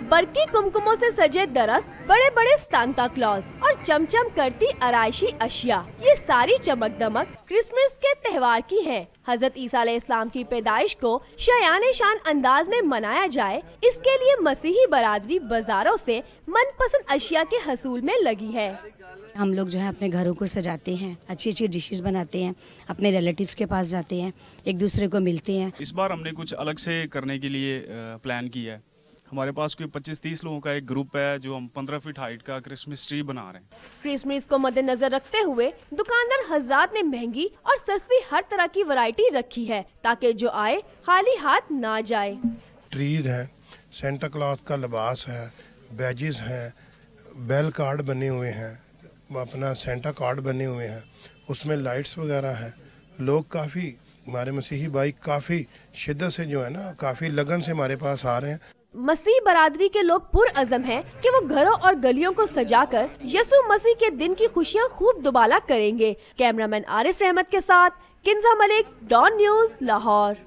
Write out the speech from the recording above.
बरकी कुमकुमों से सजे दरख्त, बड़े बड़े सांता क्लॉज और चमचम करती आराइशी अशिया, ये सारी चमक दमक क्रिसमस के त्योहार की है। हजरत ईसा अलैहिस्सलाम की पैदाइश को शायान शान अंदाज में मनाया जाए, इसके लिए मसीही बरादरी बाजारों से मनपसंद अशिया के हसूल में लगी है। हम लोग जो है अपने घरों को सजाते हैं, अच्छी अच्छी डिशेस बनाते हैं, अपने रिलेटिव्स के पास जाते हैं, एक दूसरे को मिलते हैं। इस बार हमने कुछ अलग से करने के लिए प्लान किया है। हमारे पास कोई 25-30 लोगों का एक ग्रुप है जो हम 15 फीट हाइट का क्रिसमस ट्री बना रहे हैं। क्रिसमस को मद्देनजर रखते हुए दुकानदार हजरात ने महंगी और सस्ती हर तरह की वैरायटी रखी है, ताकि जो आए खाली हाथ ना जाए। ट्रीज है, सेंटा क्लॉज का लिबास है, बैजेस हैं, बेल कार्ड बने हुए हैं, अपना सेंटा कार्ड बने हुए हैं, उसमें लाइट्स वगैरह हैं। लोग काफ़ी, हमारे मसीही भाई काफ़ी शिद्दत से जो है ना, काफ़ी लगन से हमारे पास आ रहे हैं। मसीह बरादरी के लोग पुरअज़म हैं कि वो घरों और गलियों को सजाकर यसु मसीह के दिन की खुशियां खूब दुबाला करेंगे। कैमरामैन आरिफ रहमत के साथ किंजा मलिक, डॉन न्यूज़, लाहौर।